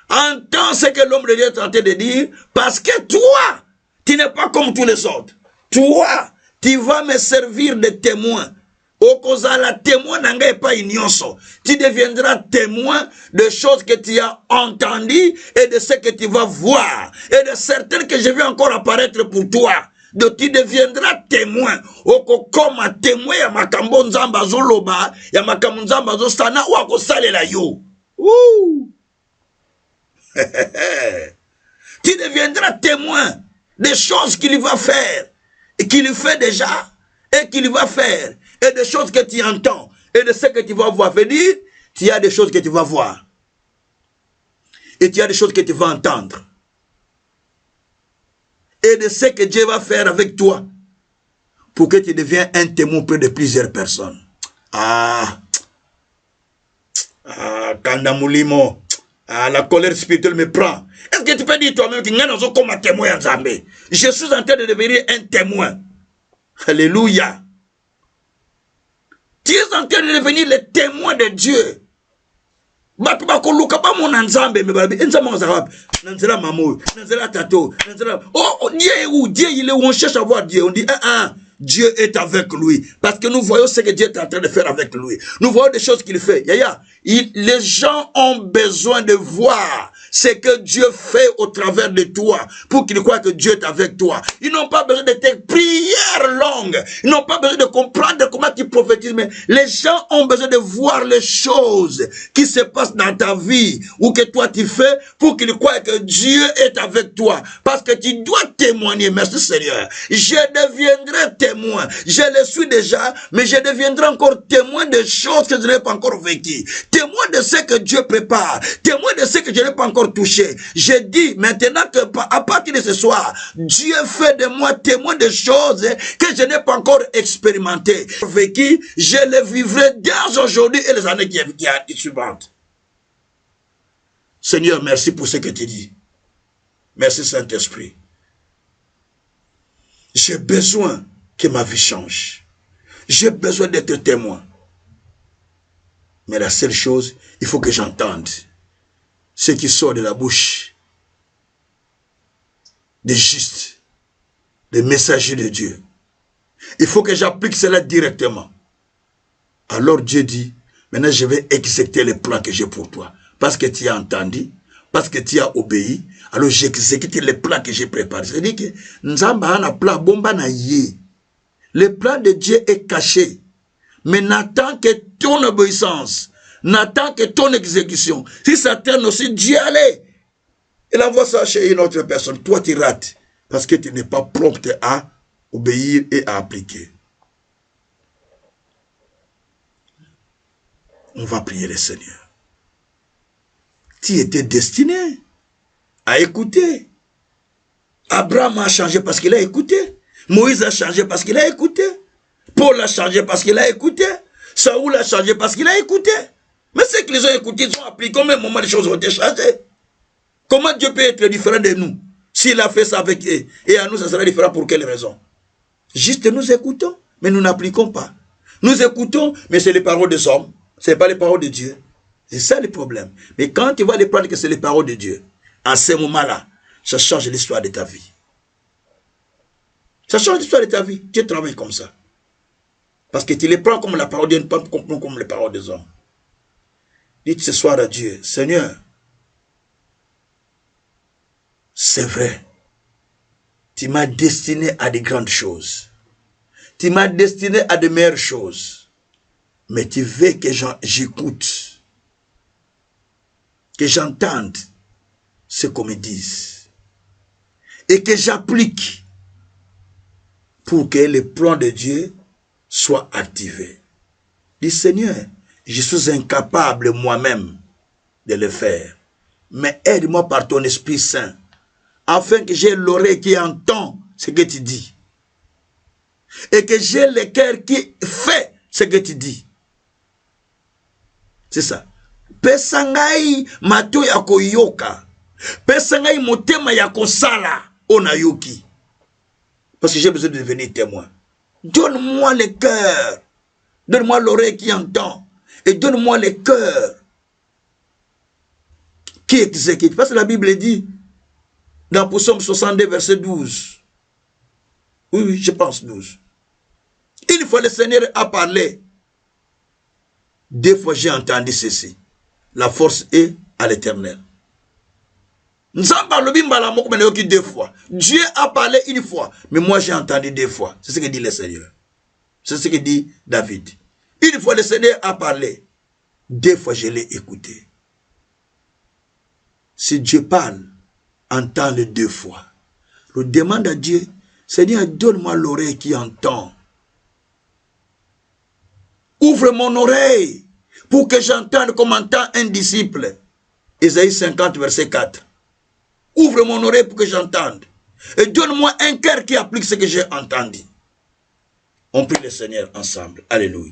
Entends ce que l'homme de Dieu est en train de dire, parce que toi, tu n'es pas comme tous les autres. Toi, Tu vas me servir de témoin. Okozala témoin n'engage pas ignonso. Tu deviendras témoin de choses que tu as entendues et de ce que tu vas voir. Et de certaines que je vais encore apparaître pour toi. Donc tu deviendras témoin. Oko comme témoin ya makambo nzamba zoloba, ya makambo nzamba zosana ou akosalela yo. Ouh. Tu deviendras témoin des choses qu'il va faire et qu'il fait déjà et qu'il va faire et des choses que tu entends et de ce que tu vas voir. Veut dire, il y a des choses que tu vas voir et il y a des choses que tu vas entendre et de ce que Dieu va faire avec toi pour que tu deviennes un témoin auprès de plusieurs personnes. Kandamulimo. La colère spirituelle me prend. Est-ce que tu peux dire toi-même que nous sommes comme un témoin en Zambé? Je suis en train de devenir un témoin. Alléluia. Tu es en train de devenir le témoin de Dieu. Oh, Dieu est où? Dieu, il est où? On cherche à voir Dieu. On dit, Dieu est avec lui. Parce que nous voyons ce que Dieu est en train de faire avec lui. Nous voyons des choses qu'il fait. Les gens ont besoin de voir ce que Dieu fait au travers de toi pour qu'ils croient que Dieu est avec toi. Ils n'ont pas besoin de tes prières longues. Ils n'ont pas besoin de comprendre comment tu prophétises. Mais les gens ont besoin de voir les choses qui se passent dans ta vie ou que toi tu fais pour qu'ils croient que Dieu est avec toi. Parce que tu dois témoigner. Merci Seigneur. Je deviendrai témoin. Je le suis déjà, mais je deviendrai encore témoin de choses que je n'ai pas encore vécues. Témoin de ce que Dieu prépare. Témoin de ce que je n'ai pas encore touché. Je dis maintenant que à partir de ce soir, Dieu fait de moi témoin de choses que je n'ai pas encore expérimentées. Vécu, je les vivrai dès aujourd'hui et les années qui suivantes. Seigneur, merci pour ce que tu dis. Merci Saint-Esprit. J'ai besoin que ma vie change. J'ai besoin d'être témoin. Mais la seule chose, il faut que j'entende ce qui sort de la bouche des justes, des messagers de Dieu. Il faut que j'applique cela directement. Alors Dieu dit, maintenant je vais exécuter les plans que j'ai pour toi. Parce que tu as entendu, parce que tu as obéi, alors j'exécute les plans que j'ai préparés. C'est-à-dire que Nzamba a un plan bomba na yé. Le plan de Dieu est caché. Mais n'attends que ton obéissance, n'attends que ton exécution. Si Satan aussi Dieu allait, il envoie ça chez une autre personne. Toi, tu rates parce que tu n'es pas prompt à obéir et à appliquer. On va prier le Seigneur. Tu étais destiné à écouter. Abraham a changé parce qu'il a écouté. Moïse a changé parce qu'il a écouté. Paul a changé parce qu'il a écouté. Saoul a changé parce qu'il a écouté. Mais ceux qui les ont écoutés, ils ont appris combien de moments les choses ont été changées. Comment Dieu peut être différent de nous? S'il a fait ça avec eux, et à nous, ça sera différent pour quelle raison? Juste nous écoutons, mais nous n'appliquons pas. Nous écoutons, mais c'est les paroles des hommes. Ce n'est pas les paroles de Dieu. C'est ça le problème. Mais quand tu vas les prendre que c'est les paroles de Dieu, à ce moment-là, ça change l'histoire de ta vie. Ça change l'histoire de ta vie. Dieu travaille comme ça. Parce que tu les prends comme la parole de Dieu, pas comme les paroles des hommes. Dites ce soir à Dieu, Seigneur, c'est vrai, tu m'as destiné à de grandes choses. Tu m'as destiné à de meilleures choses. Mais tu veux que j'écoute, que j'entende ce qu'on me dise et que j'applique pour que le plan de Dieu soit activé. Dis Seigneur, je suis incapable moi-même de le faire. Mais aide-moi par ton Esprit Saint, afin que j'ai l'oreille qui entend ce que tu dis. Et que j'ai le cœur qui fait ce que tu dis. C'est ça. Pesangai mato ya koyoka. Pesangai motema ya kosala onayoki. Parce que j'ai besoin de devenir témoin. Donne-moi le cœur. Donne-moi l'oreille qui entend. Et donne-moi le cœur qui exécute. Parce que la Bible dit, dans Psaume 62, verset 12. Oui, je pense 12. fois le Seigneur a parlé. 2 fois j'ai entendu ceci. La force est à l'Éternel. Dieu a parlé une fois, mais moi j'ai entendu 2 fois. C'est ce que dit le Seigneur. C'est ce que dit David. Une fois le Seigneur a parlé, 2 fois je l'ai écouté. Si Dieu parle, entends-le 2 fois. Je demande à Dieu, Seigneur, donne-moi l'oreille qui entend. Ouvre mon oreille pour que j'entende comme entend un disciple. Ésaïe 50, verset 4. Ouvre mon oreille pour que j'entende. Et donne-moi un cœur qui applique ce que j'ai entendu. On prie le Seigneur ensemble. Alléluia.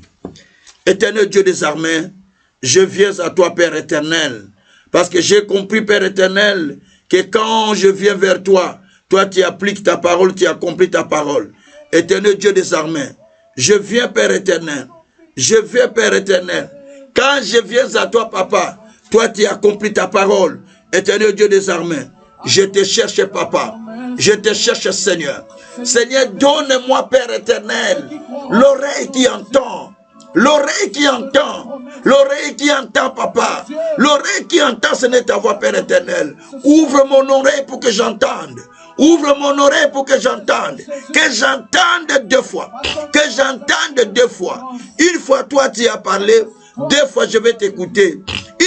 Éternel Dieu des armées, je viens à toi, Père éternel, parce que j'ai compris, Père éternel, que quand je viens vers toi, toi tu appliques ta parole, tu accomplis ta parole. Éternel Dieu des armées, je viens, Père éternel. Je viens, Père éternel. Quand je viens à toi, Papa, toi tu accomplis ta parole. Éternel Dieu des armées, je te cherche, Papa. Je te cherche, Seigneur. Seigneur, donne-moi, Père éternel, l'oreille qui entend. L'oreille qui entend. L'oreille qui entend, Papa. L'oreille qui entend, ce n'est ta voix, Père éternel. Ouvre mon oreille pour que j'entende. Ouvre mon oreille pour que j'entende. Que j'entende 2 fois. Que j'entende 2 fois. Une fois, toi, tu as parlé. 2 fois, je vais t'écouter.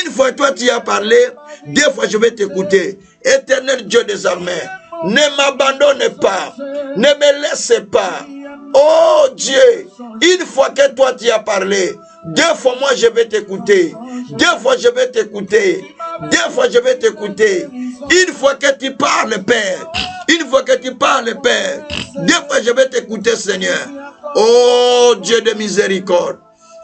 Une fois, toi, tu as parlé. 2 fois, je vais t'écouter. Éternel Dieu des armées, ne m'abandonne pas. Ne me laisse pas. Oh Dieu, une fois que toi, tu as parlé. 2 fois, moi, je vais t'écouter. 2 fois, je vais t'écouter. 2 fois, je vais t'écouter. Une fois que tu parles, Père. Une fois que tu parles, Père. 2 fois, je vais t'écouter, Seigneur. Oh Dieu de miséricorde.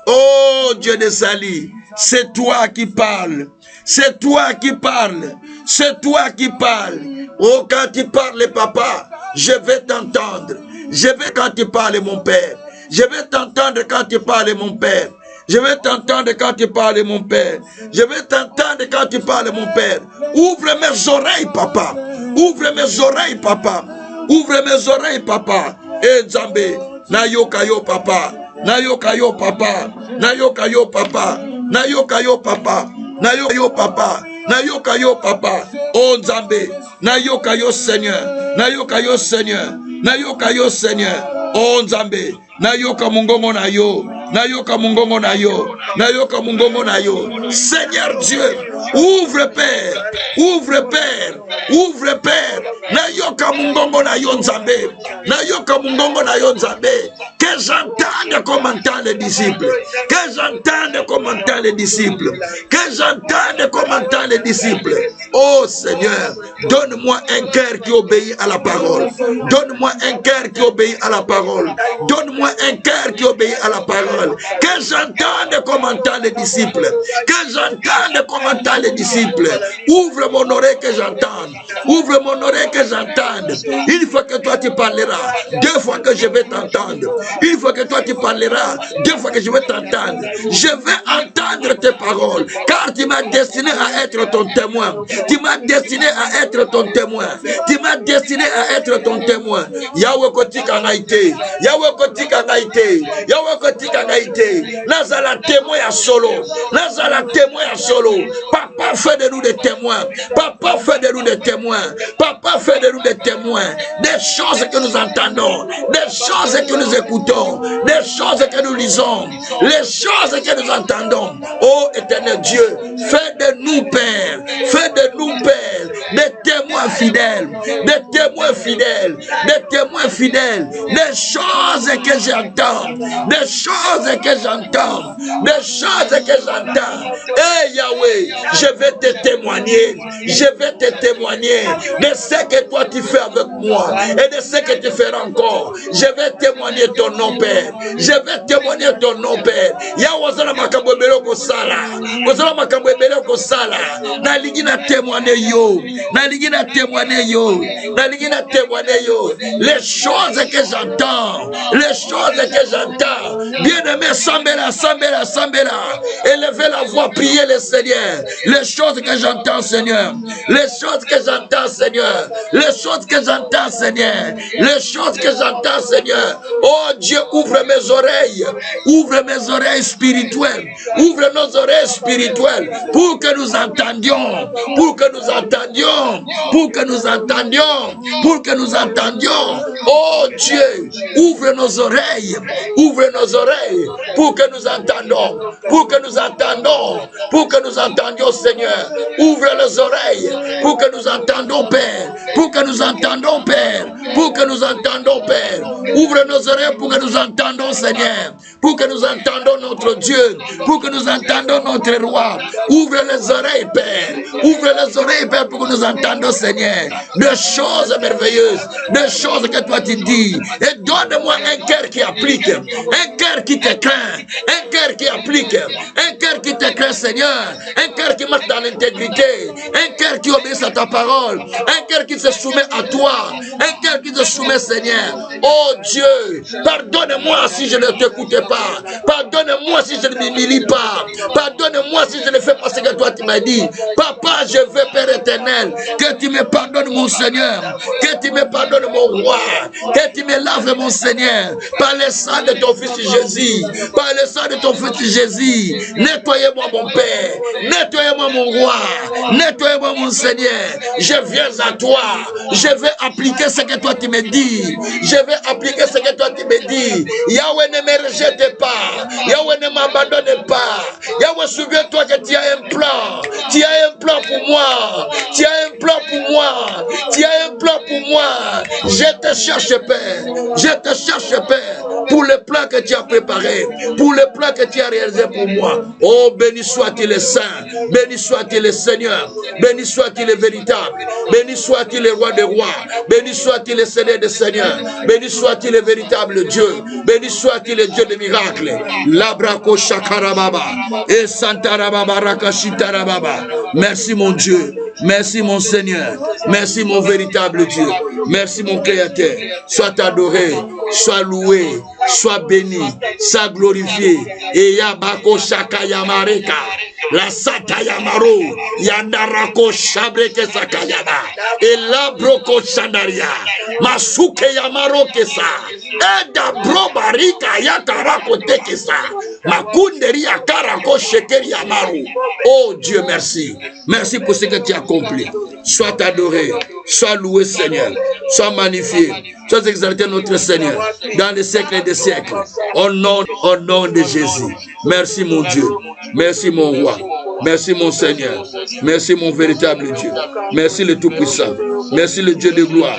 Oh Dieu de salut. C'est toi qui parles. C'est toi qui parles. C'est toi qui parles. Oh, quand tu parles, Papa, je vais t'entendre. Je vais quand tu parles, mon Père. Je vais t'entendre quand tu parles, mon Père. Je vais t'entendre quand tu parles, mon Père. Je vais t'entendre quand tu parles, mon Père. Ouvre mes oreilles, Papa. Ouvre mes oreilles, Papa. Ouvre mes oreilles, Papa. Et Nzambe, nayoka yo, Papa. Nayoka yo, Papa. Nayoka yo, Papa. Nayoka yo, Papa. Nayoka yo, Papa. Nayoka yo, Papa. Oh Nzambe, nayoka yo, Seigneur. Nayoka yo, Seigneur. Nayoka yo, Seigneur. Oh Nzambe, nayoka mungongo na yo. Nayoka mungongo na yo. Nayoka mungongo na yo. Seigneur Dieu, ouvre Père. Ouvre Père. Ouvre Père. Nayoka mungongo na yo, Nzambe. Nayoka mungongo na yo, Nzambe. Que j'entende comme entend les disciples. Que j'entende comme entend les disciples. Que j'entende comme entend les disciples. Oh Seigneur, donne-moi un cœur qui obéit à la parole. Donne-moi un cœur qui obéit à la parole. Donne-moi un cœur qui obéit à la parole. Que j'entende comme entend les disciples. Que j'entende comme entend les disciples. Ouvre mon oreille que j'entende. Ouvre mon oreille que j'entende. Une fois que toi tu parleras, 2 fois que je vais t'entendre. Une fois que toi tu parleras, 2 fois que je vais t'entendre. Je vais entendre tes paroles. Car tu m'as destiné à être ton témoin. Tu m'as destiné à être ton témoin. Tu m'as destiné à être ton témoin. Yahweh kotika ngaite. Yahweh kotika ngaite. Yahweh kotika ngaite. Nazala témoin à solo. Nazala témoin à solo. Papa, fais de nous des témoins. Papa, fais de nous des témoins. Papa, fais de nous des témoins. Des choses que nous entendons. Des choses que nous écoutons. Des choses que nous lisons. Les choses que nous entendons. Oh éternel Dieu, fais de nous, Père. Fais de nous, Père, des témoins fidèles. Des témoins fidèles. Des témoins fidèles. Des choses que j'entends. Des choses que j'entends. Des choses que j'entends. Eh Yahweh, je vais te témoigner. Je vais te témoigner de ce que toi tu fais avec moi et de ce que tu feras encore. Je vais témoigner ton nom, Père. Je vais témoigner ton nom, Père. Yahweh, makambo ebele kosala. Ozala makambo ebele kosala. Nalingi na témoigner yo. Nalingi na témoigner témoigner yo. Nalingina témoigner yo. Les choses que j'entends. Les choses que j'entends. Bien-aimé, Sambela, Sambela, Sambela. Élevez la voix, priez le Seigneur. Les choses que j'entends, Seigneur. Les choses que j'entends, Seigneur. Les choses que j'entends, Seigneur. Les choses que j'entends, Seigneur. Oh Dieu, ouvre mes oreilles. Ouvre mes oreilles spirituelles. Ouvre nos oreilles spirituelles pour que nous entendions. Pour que nous entendions. Pour que nous entendions. Pour que nous entendions. Oh Dieu, ouvre nos oreilles. Ouvre nos oreilles pour que nous entendons. Pour que nous entendons. Pour que nous entendions, Seigneur. Ouvre les oreilles pour que nous entendons, Père. Pour que nous entendons, Père. Pour que nous entendons, Père. Ouvre nos oreilles pour que nous entendons, Seigneur. Pour que nous entendons notre Dieu. Pour que nous entendons notre roi. Ouvre les oreilles, Père. Ouvre les oreilles, Père, pour que nous entendons, Seigneur. Des choses merveilleuses. Des choses que toi tu dis. Et donne-moi un cœur qui applique. Un cœur qui te craint. Un cœur qui applique. Un cœur qui te craint, Seigneur. Un cœur qui marche dans l'intégrité. Un cœur qui obéit à ta parole. Un cœur qui se soumet à toi. Un cœur qui te soumet, Seigneur. Oh Dieu, pardonne-moi si je ne t'écoutais pas. Pardonne-moi si je ne m'humilie pas. Pardonne-moi si je ne fais pas ce que toi tu m'as dit. Papa, je veux, Père éternel, que tu me pardonnes, mon Seigneur. Que tu me pardonnes, mon roi. Que tu me laves, mon Seigneur. Par le sang de ton Fils Jésus. Par le sang de ton Fils Jésus. Nettoyez-moi, mon Père. Nettoyez-moi, mon roi. Nettoyez-moi, mon Seigneur. Je viens à toi. Je vais appliquer ce que toi tu me dis. Je vais appliquer ce que toi tu me dis. Yahweh, ne me rejette pas. Yahweh, ne m'abandonne pas. Yahweh, souviens-toi que tu as un plan. Tu as un plan pour moi. Tu as un plan pour moi. Tu as un plan pour moi. Je te cherche, Père. Je te cherche, Père, pour le plan que tu as préparé. Pour le plan que tu as réalisé pour moi. Oh, béni soit-il le Saint. Béni soit-il le Seigneur. Béni soit-il le véritable. Béni soit-il le roi des rois. Béni soit-il le Seigneur des seigneurs. Béni soit-il le véritable Dieu. Béni soit-il le Dieu des miracles. Labrako shakarababa. Et santarababa rakashitarababa. Merci mon Dieu. Merci mon Seigneur. Merci mon véritable Dieu. Merci mon Créateur. Sois adoré. Sois loué. Sois béni. Sois glorifié. Et yabako shakayamareka. La satayamaro. Yandarako shabreke sakayaba. Et la broko shandaria. Masuke yamaro kesa. Eda bro barika yatarako tekesa. Makunderi yakarako shekeri yamaru. Oh Dieu, merci. Merci pour ce que tu as accompli. Sois adoré. Sois loué, Seigneur. Sois magnifié. Sois exalté, notre Seigneur, dans les siècles des siècles. Au nom de Jésus. Merci, mon Dieu. Merci, mon roi. Merci, mon Seigneur. Merci, mon véritable Dieu. Merci, le Tout-Puissant. Merci, le Dieu de gloire.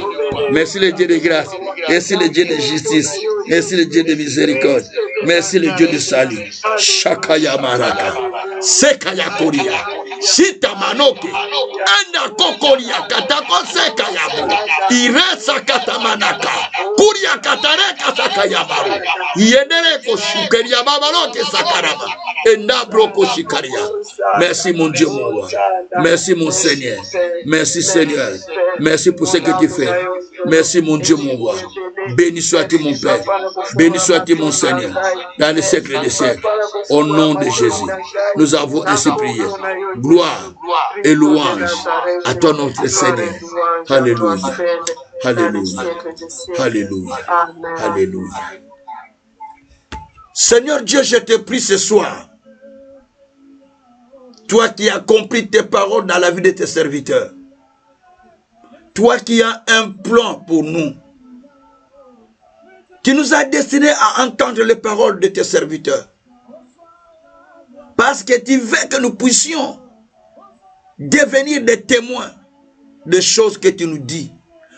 Merci, le Dieu de grâce. Merci, le Dieu de justice. Merci, le Dieu de miséricorde. Merci, le Dieu de salut. Shakaya Maraka. Sekaya Koria. Shita Manoke. Anda Kokoria Katako Sekayabu. Iresa Katamanaka. Kuria Katareka Sakayabaru. Yenere Shukeria Babaloke Sakaraba. Enda Broko Shikaria. Merci mon Dieu, mon roi. Merci mon Seigneur. Merci Seigneur. Merci pour ce que tu fais. Merci mon Dieu, mon roi. Béni sois-tu mon Père. Béni sois-tu mon Seigneur. Dans les siècles des siècles. Au nom de Jésus. Nous avons ainsi prié. Gloire et louange à toi notre Seigneur. Alléluia. Alléluia. Alléluia. Alléluia. Seigneur Dieu, je te prie ce soir. Toi qui as accompli tes paroles dans la vie de tes serviteurs. Toi qui as un plan pour nous. Tu nous as destinés à entendre les paroles de tes serviteurs. Parce que tu veux que nous puissions devenir des témoins de choses que tu nous dis,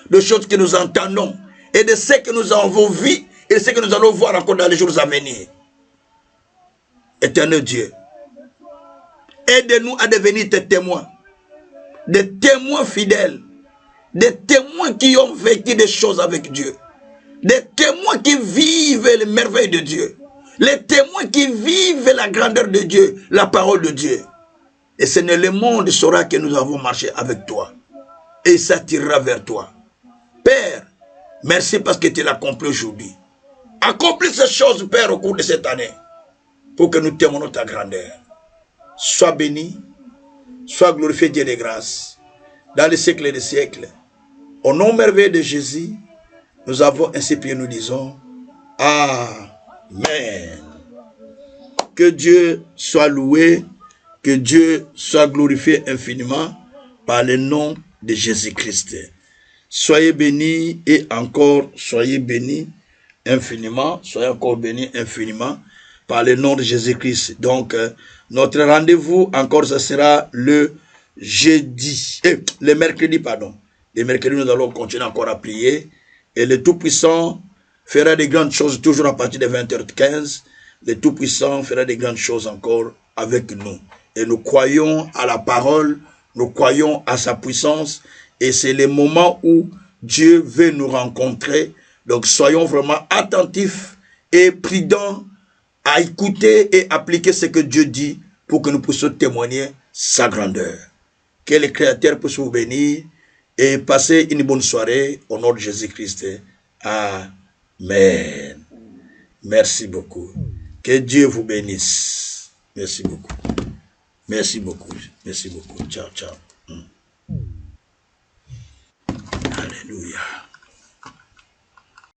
de choses que nous entendons et de ce que nous avons vu et de ce que nous allons voir encore dans les jours à venir. Éternel Dieu, aide-nous à devenir tes témoins, des témoins fidèles, des témoins qui ont vécu des choses avec Dieu, des témoins qui vivent les merveilles de Dieu, les témoins qui vivent la grandeur de Dieu, la parole de Dieu. Et ce n'est le monde qui saura que nous avons marché avec toi. et s'attirera vers toi. Père, merci parce que tu l'as accompli aujourd'hui. Accomplis ces choses, Père, au cours de cette année, pour que nous témoignons ta grandeur. Sois béni, sois glorifié, Dieu de grâce, dans les siècles et des siècles. Au nom merveilleux de Jésus, nous avons ainsi prié, nous disons Amen. Que Dieu soit loué, que Dieu soit glorifié infiniment par le nom de Jésus-Christ. Soyez bénis et encore soyez bénis infiniment, soyez encore bénis infiniment par le nom de Jésus-Christ. Donc, notre rendez-vous encore, ce sera le jeudi, le mercredi, pardon. Le mercredi, nous allons continuer encore à prier. Et le Tout-Puissant fera des grandes choses toujours à partir de 20h15. Le Tout-Puissant fera des grandes choses encore avec nous. Et nous croyons à la parole, nous croyons à sa puissance. Et c'est le moment où Dieu veut nous rencontrer. Donc soyons vraiment attentifs et prudents à écouter et appliquer ce que Dieu dit pour que nous puissions témoigner sa grandeur. Que le Créateur puisse vous bénir et passer une bonne soirée au nom de Jésus-Christ. Amen. Merci beaucoup. Que Dieu vous bénisse. Merci beaucoup. Merci beaucoup. Merci beaucoup. Ciao, ciao. Alléluia.